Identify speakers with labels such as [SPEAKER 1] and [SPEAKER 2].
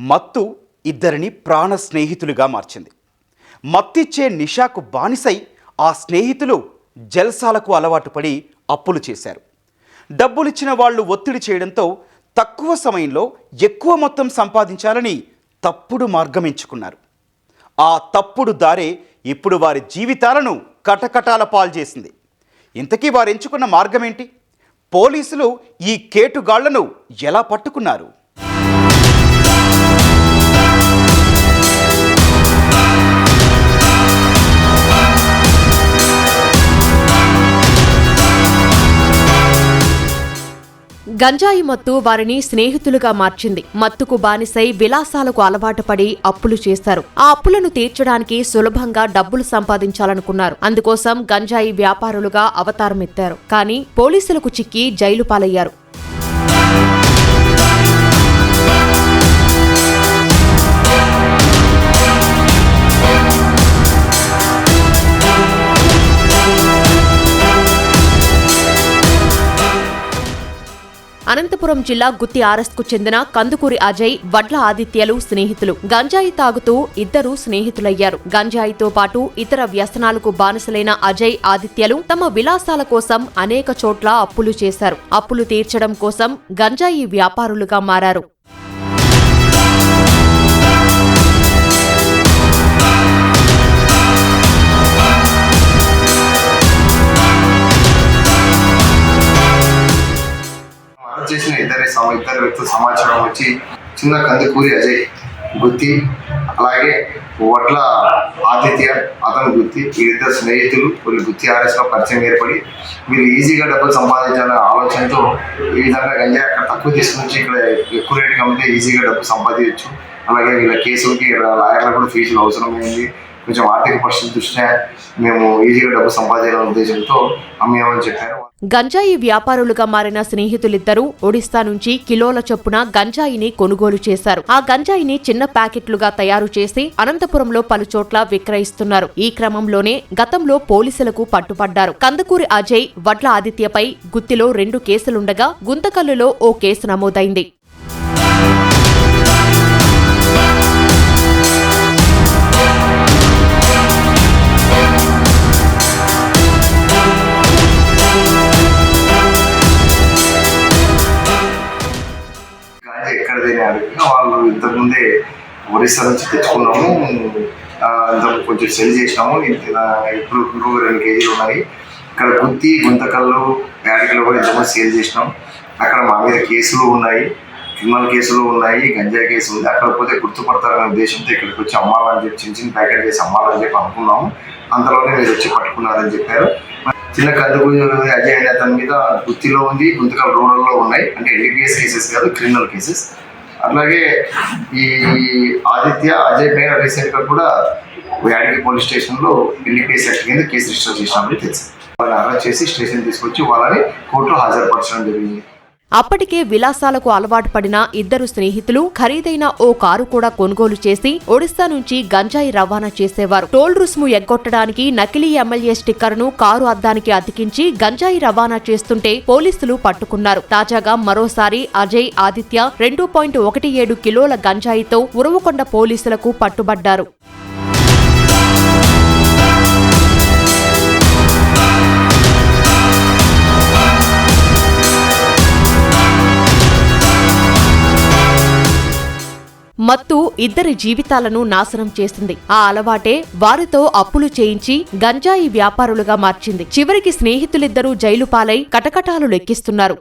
[SPEAKER 1] మత్తు ఇద్దరిని ప్రాణ స్నేహితులుగా మార్చింది. మత్తిచ్చే నిషాకు బానిసై ఆ స్నేహితులు జల్సాలకు అలవాటు పడి అప్పులు చేశారు. డబ్బులిచ్చిన వాళ్ళు ఒత్తిడి చేయడంతో తక్కువ సమయంలో ఎక్కువ మొత్తం సంపాదించాలని తప్పుడు మార్గం ఎంచుకున్నారు. ఆ తప్పుడు దారే ఇప్పుడు వారి జీవితాలను కటకటాల పాలు చేసింది. ఇంతకీ వారు ఎంచుకున్న మార్గం ఏంటి? పోలీసులు ఈ కేటుగాళ్లను ఎలా పట్టుకున్నారు?
[SPEAKER 2] గంజాయి మత్తు వారిని స్నేహితులుగా మార్చింది. మత్తుకు బానిసై విలాసాలకు అలవాటు పడి అప్పులు చేశారు. ఆ అప్పులను తీర్చడానికి సులభంగా డబ్బులు సంపాదించాలనుకున్నారు. అందుకోసం గంజాయి వ్యాపారులుగా అవతారమెత్తారు. కానీ పోలీసులకు చిక్కి జైలు పాలయ్యారు. అనంతపురం జిల్లా గుత్తి ఆర్ఎస్కు చెందిన కందుకూరి అజయ్, వడ్ల ఆదిత్యలు స్నేహితులు. గంజాయి తాగుతూ ఇద్దరు స్నేహితులయ్యారు. గంజాయితో పాటు ఇతర వ్యసనాలకు బానిసలైన అజయ్, ఆదిత్యలు తమ విలాసాల కోసం అనేక చోట్ల అప్పులు చేశారు. అప్పులు తీర్చడం కోసం గంజాయి వ్యాపారులుగా మారారు.
[SPEAKER 3] చేసిన ఇద్దరు వ్యక్తుల సమాచారం వచ్చి చిన్న కందుకూరి అజయ్ గుత్తి, అలాగే వడ్ల ఆదిత్య అతను గుత్తి, వీరిద్దరు స్నేహితులు వీళ్ళు గుత్తి ఆర్ఎస్లో పరిచయం ఏర్పడి వీళ్ళు ఈజీగా డబ్బులు సంపాదించాలనే ఆలోచనతో ఈ విధంగా గంజాయి అక్కడ తక్కువ తీసుకొచ్చి ఇక్కడ ఎక్కువ రేటుకి అమ్మితే ఈజీగా డబ్బు సంపాదించవచ్చు. అలాగే వీళ్ళ కేసులకి లాయర్లకు కూడా ఫీజులు అవసరమైంది. కొంచెం ఆర్థిక పరిస్థితి దృష్ట్యా మేము ఈజీగా డబ్బు సంపాదించాలనే ఉద్దేశంతో అమ్మేమని చెప్పారు.
[SPEAKER 2] గంజాయి వ్యాపారులుగా మారిన స్నేహితులిద్దరూ ఒడిశా నుంచి కిలోల చొప్పున గంజాయిని కొనుగోలు చేశారు. ఆ గంజాయిని చిన్న ప్యాకెట్లుగా తయారు చేసి అనంతపురంలో పలుచోట్ల విక్రయిస్తున్నారు. ఈ క్రమంలోనే గతంలో పోలీసులకు పట్టుపడ్డారు. కందుకూరి అజయ్, వడ్ల ఆదిత్యపై గుత్తిలో 2 కేసులుండగా గుంతకల్లులో ఓ కేసు నమోదైంది.
[SPEAKER 3] ఎక్కడదని అడిగినా వాళ్ళు ఇంతకుముందే ఒరిస్సా నుంచి తెచ్చుకున్నాము, కొంచెం సెల్ చేసినాము, ఇప్పుడు 2 కేజీలు ఉన్నాయి. ఇక్కడ గుత్తి, గుంతకల్లు, యాడికలో కూడా ఇంతకుముందు సేల్ చేసినాం. అక్కడ మా మీద కేసులు ఉన్నాయి, క్రిమినల్ కేసులు ఉన్నాయి, గంజాయి కేసు ఉంది. అక్కడ పోతే గుర్తుపడతారనే ఉద్దేశంతో ఇక్కడికి వచ్చి అమ్మాలని చెప్పి చిన్న ప్యాకెట్ చేసి అమ్మాలని చెప్పి అనుకున్నాము. అంతలోనే మీరు వచ్చి పట్టుకున్నారని చెప్పారు. చిన్న కందుకూరి అజయ్ అనే అతని మీద గుత్తిలో ఉంది, గుంతకల్ రూరల్లో ఉన్నాయి. అంటే ఎన్డీపీఎస్ కేసెస్ కాదు, క్రిమినల్ కేసెస్. అట్లాగే ఈ ఆదిత్య, అజయ్ పైన రీసెంట్గా కూడా యాడికి పోలీస్ స్టేషన్లో ఎన్డీపీఎస్ యాక్ట్ కింద కేసు రిజిస్టర్ చేసినప్పుడు తెలుసు. వాళ్ళని అరెస్ట్ చేసి స్టేషన్ తీసుకొచ్చి వాళ్ళని కోర్టులో హాజరుపరచడం జరిగింది.
[SPEAKER 2] అప్పటికే విలాసాలకు అలవాటు పడిన ఇద్దరు స్నేహితులు ఖరీదైన ఓ కారు కూడా కొనుగోలు చేసి ఒడిశా నుంచి గంజాయి రవాణా చేసేవారు. టోల్ రుసుము ఎగ్గొట్టడానికి నకిలీ ఎమ్మెల్యే స్టిక్కర్ను కారు అద్దానికి అతికించి గంజాయి రవాణా చేస్తుంటే పోలీసులు పట్టుకున్నారు. తాజాగా మరోసారి అజయ్, ఆదిత్య 2.17 కిలోల గంజాయితో ఉరవకొండ పోలీసులకు పట్టుబడ్డారు. మత్తు ఇద్దరి జీవితాలను నాశనం చేసింది. ఆ అలవాటే వారితో అప్పులు చేయించి గంజాయి వ్యాపారులుగా మార్చింది. చివరికి స్నేహితులిద్దరూ జైలు పాలై కటకటాలు లెక్కిస్తున్నారు.